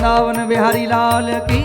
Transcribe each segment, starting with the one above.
वृंदावन बिहारी लाल की।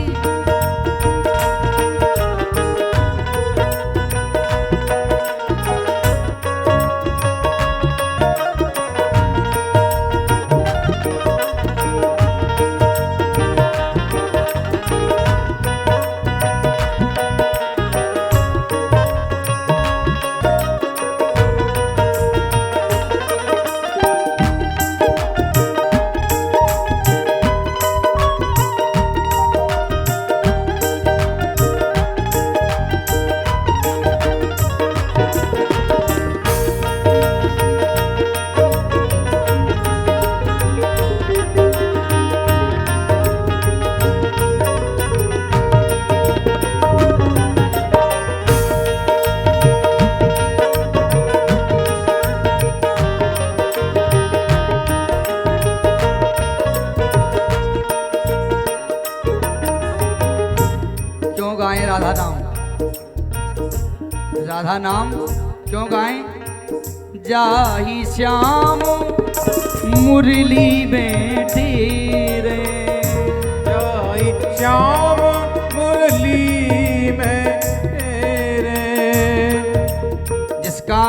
राधा नाम, राधा नाम क्यों गाएं? जाहि श्याम मुरली बैठे रे, जाहि श्याम मुरली में रे। जिसका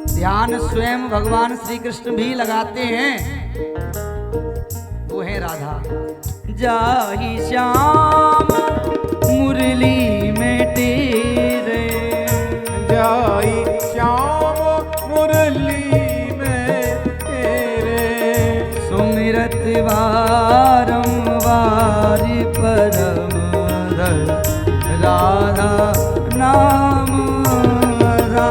ध्यान स्वयं भगवान श्री कृष्ण भी लगाते हैं वो है राधा। जाहि श्याम मुरली में तेरे, जाहि श्याम मुरली में तेरे। सुमिरत बारंबार परम धन राधा नाम राधा।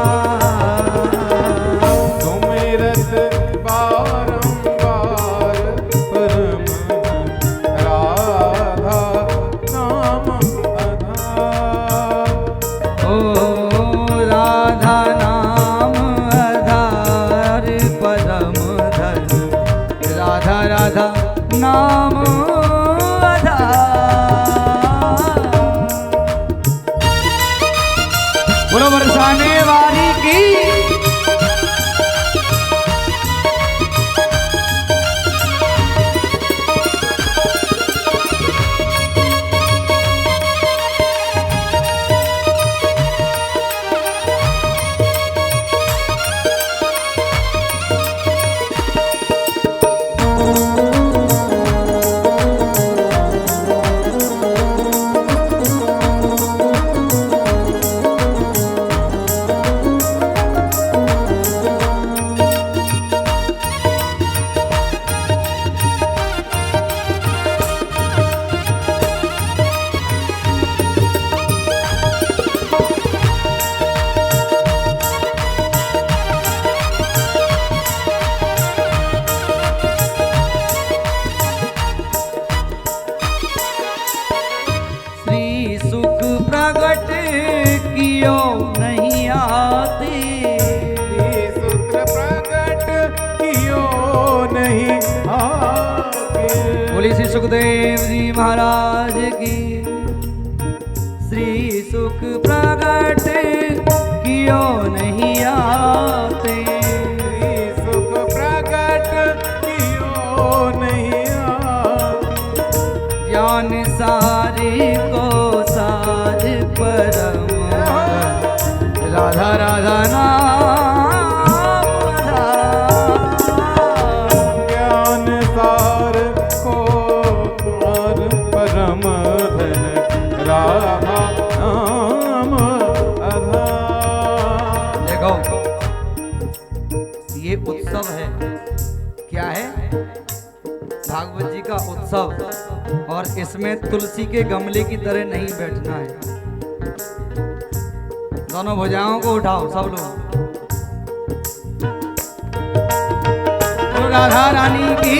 सुमिरत बारंबार परम धन राधा नाम आधार। ओ राधा नाम आधार परम धन राधा राधा नाम आधार। बोलो बरसाने वाली की। प्रगट कियो नहीं आते, सुख प्रगट कियो नहीं आते। बोली श्री सुखदेव जी महाराज की। श्री सुख प्रगट कियो नहीं आते, सुख प्रगट कियो नहीं आते। ज्ञान सारे को साज परम राधा राधा नाम आधार। ज्ञान सार को सार परम धन राधा नाम आधार। देखो ये उत्सव है, क्या है? भागवत जी का उत्सव। और इसमें तुलसी के गमले की तरह नहीं बैठना है। दोनों भुजाओं को उठाओ सब लोग। तो राधा रानी की।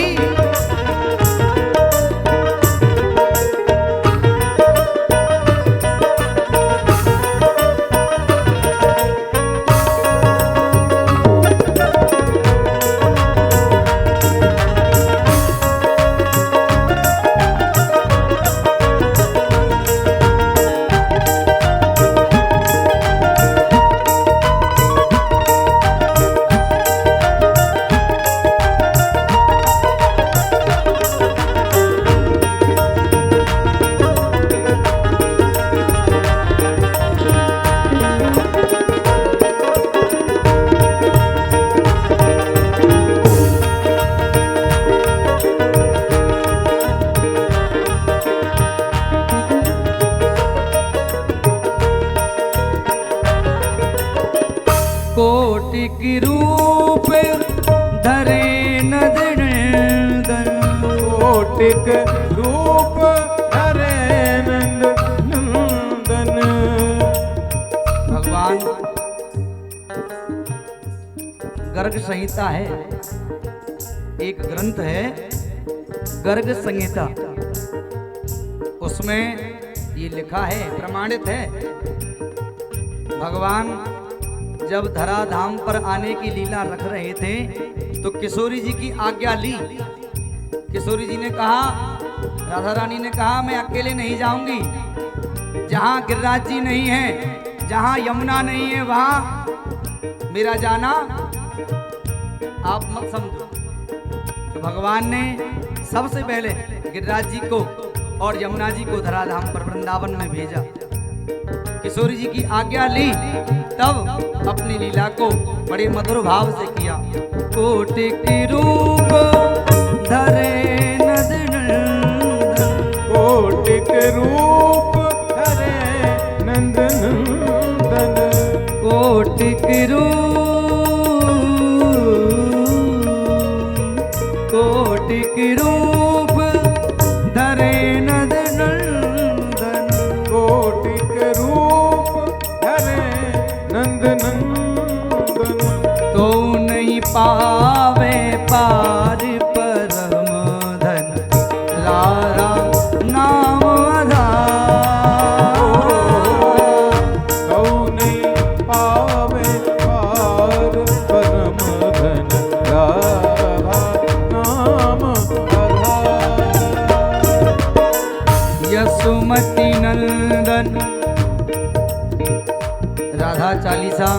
कोटिक रूप धरे नंद नंदन। भगवान गर्ग संहिता है, एक ग्रंथ है गर्ग संहिता, उसमें ये लिखा है, प्रमाणित है। भगवान जब धराधाम पर आने की लीला रख रहे थे तो किशोरी जी की आज्ञा ली। किशोरी जी ने कहा, राधा रानी ने कहा मैं अकेले नहीं जाऊंगी, जहां गिरिराज जी नहीं है, जहां यमुना नहीं है, वहां मेरा जाना आप मत समझो। तो भगवान ने सबसे पहले गिरिराज जी को और यमुना जी को धराधाम पर वृंदावन में भेजा। किशोरी जी की आज्ञा ली, तब अपनी लीला को बड़े मधुर भाव से किया। कोटिक रूप धरे नंद नंदन, कोटिक रूप धरे नंद नंदन। कोटिक रूप, कोटिक रूप धरे नंद नंदन। कोटिक रूप धरे नंद नंदन। तो नहीं पावे पार परम धन, रारा नाम आधार। तो नहीं पावे पार परम धन, राधा नाम आधार। यशोमती नंदन। राधा चालीसा,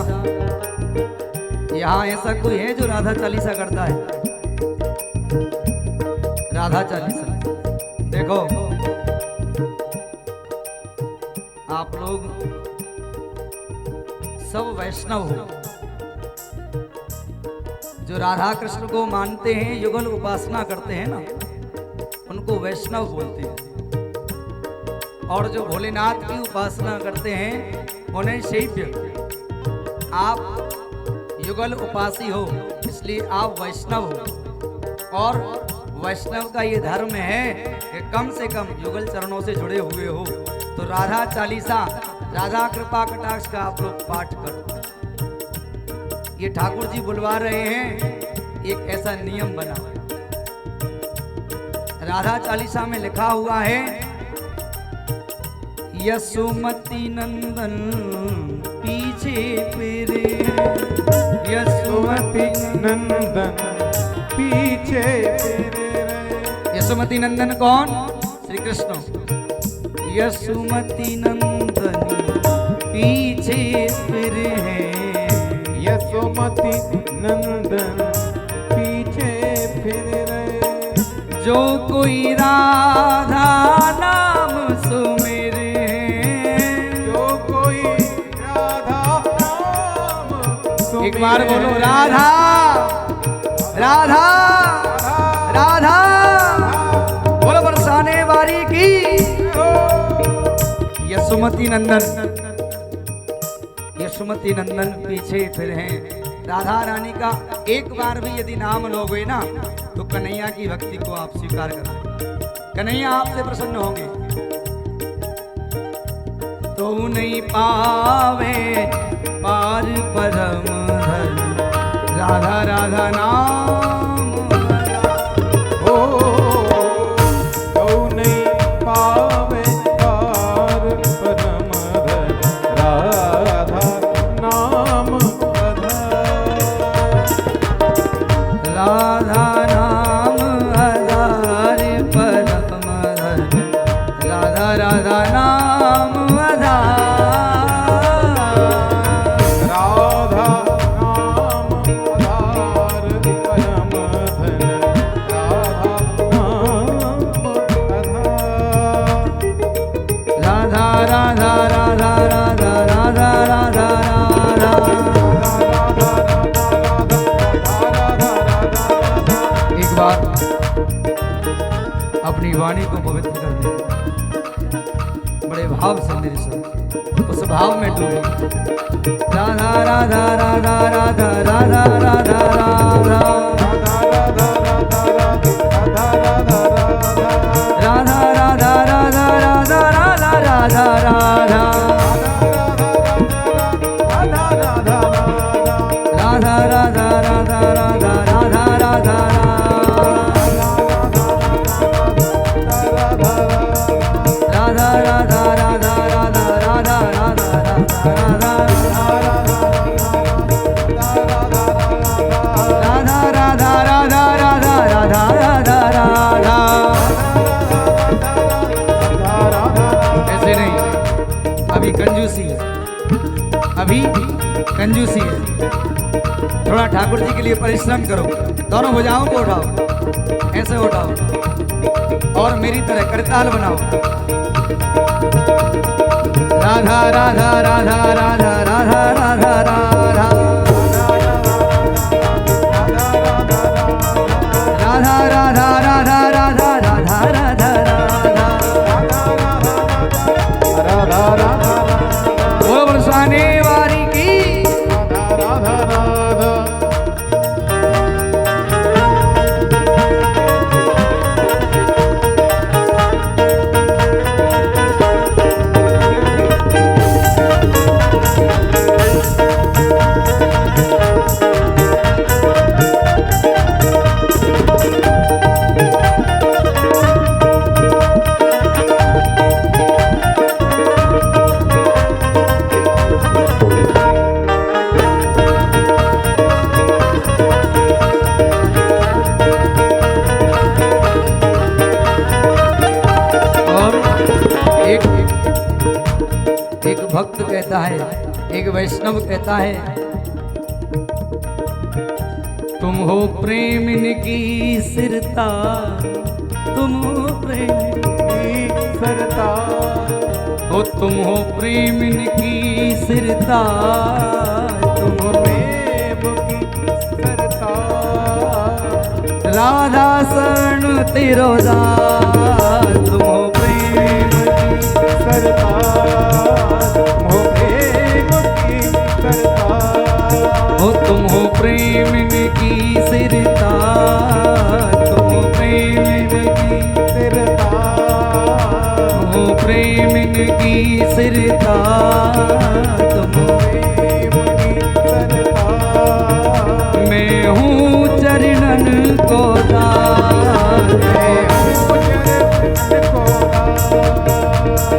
यहाँ ऐसा कोई है जो राधा चालीसा करता है? राधा चालीसा देखो, आप लोग सब वैष्णव हो, जो राधा कृष्ण को मानते हैं, युगल उपासना करते हैं ना, उनको वैष्णव बोलते हैं। और जो भोलेनाथ की उपासना करते हैं उन्हें शैव्य। आप युगल उपासी हो, इसलिए आप वैष्णव हो। और वैष्णव का ये धर्म है कि कम से कम युगल चरणों से जुड़े हुए हो। तो राधा चालीसा, राधा कृपा कटाक्ष का आप लोग पाठ करो। ये ठाकुर जी बुलवा रहे हैं, एक ऐसा नियम बना। राधा चालीसा में लिखा हुआ है, यशोमती नंदन पीछे फिरे। यशोमती नंदन पीछे फिरे। यशोमती नंदन कौन? श्री कृष्ण। यशोमती नंदन पीछे फिरे हैं। यशोमती नंदन पीछे फिरे। जो कोई राधा नाम सुमिरे, जो कोई राधा नाम सुमिरे। एक बार बोलो, राधा राधा राधा, बोलो बरसाने वाली की। यशोमती नंदन, यशोमती नंदन पीछे फिर हैं। राधा रानी का एक बार भी यदि नाम लोगे ना, तो कन्हैया की भक्ति को आप स्वीकार करें, कन्हैया आपसे प्रसन्न होंगे। तो नहीं पावे पार परम धन, राधा राधा नाम। ओ तो नहीं पावे पार परम धन, राधा नाम राधा नाम आधार परम धन, राधा राधा नाम आधार। राधा नाम आधार परम धन, राधा नाम आधार। राधा राधा राधा राधा राधा राधा राधा। एक बार अपनी वाणी को पवित्र कर दे, बड़े भाव से मेरे साथ उस भाव में डूबे। राधा राधा राधा राधा राधा राधा राधा। राधा राधा राधा राधा राधा राधा। कंजूसी है। थोड़ा ठाकुर जी के लिए परिश्रम करो, दोनों भुजाओं को उठाओ, ऐसे उठाओ और मेरी तरह करताल बनाओ। राधा राधा राधा राधा राधा राधा राधा राधा राधा राधा राधा राधा राधा राधा बोलो बरसाने वारी की। एक भक्त कहता है, एक वैष्णव कहता है, तुम हो प्रेमिन की सिरता, तुम हो प्रेमिन की सिरता, हो तुम हो प्रेमिन की सिरता, तुम हो प्रेम की सिरता, राधा शरण तिरोदार, तुम हो प्रेम की सिरता, हो तुम हो प्रेमिन की सिरता, तुम हो प्रेमिन की सिरता, हो प्रेमिन की सिरता, तुम हो प्रेम की सिरता, मैं हूँ चरणन को दार, मैं हूँ चरणन को दार,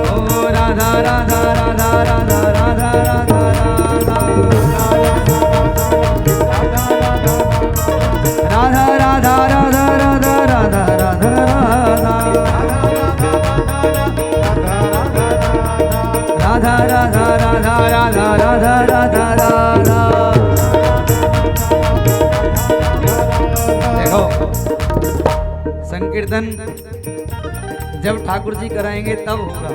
ओ राधा राधा राधा राधा राधा राधा राधा राधा राधा राधा राधा राधा राधा। देखो संकीर्तन जब ठाकुर जी कराएंगे तब होगा।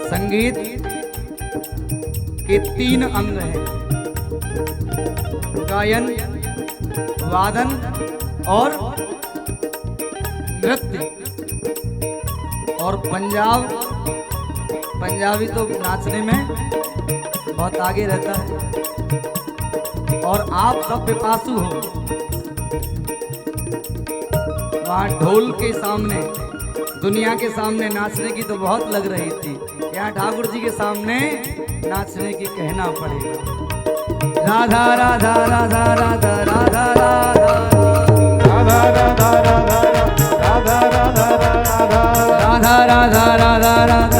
संगीत के 3 अंग हैं, गायन, वादन और नृत्य। और पंजाबी तो नाचने में बहुत आगे रहता है। और आप सब पिपासु हो, वहाँ ढोल के सामने, दुनिया के सामने नाचने की तो बहुत लग रही थी, यहाँ ठाकुर जी के सामने नाचने की कहना पड़ेगा। राधा राधा राधा राधा राधा राधा राधा राधा राधा राधा राधा राधा राधा राधा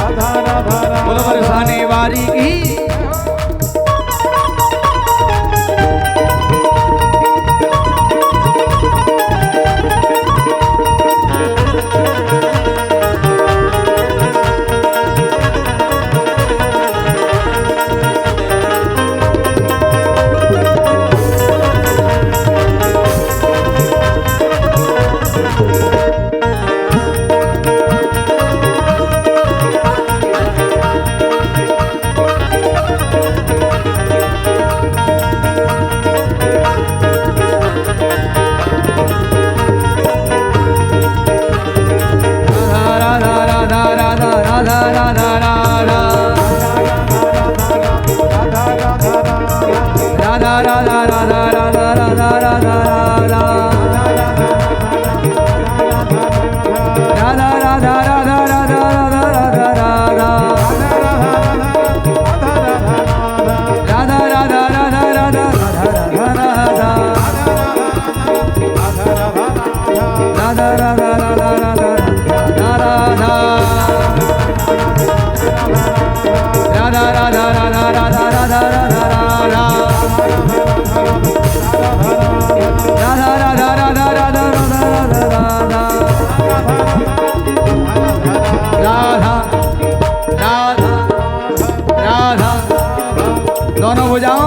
राधा राधा बोलो बरसाने वारी की। राधा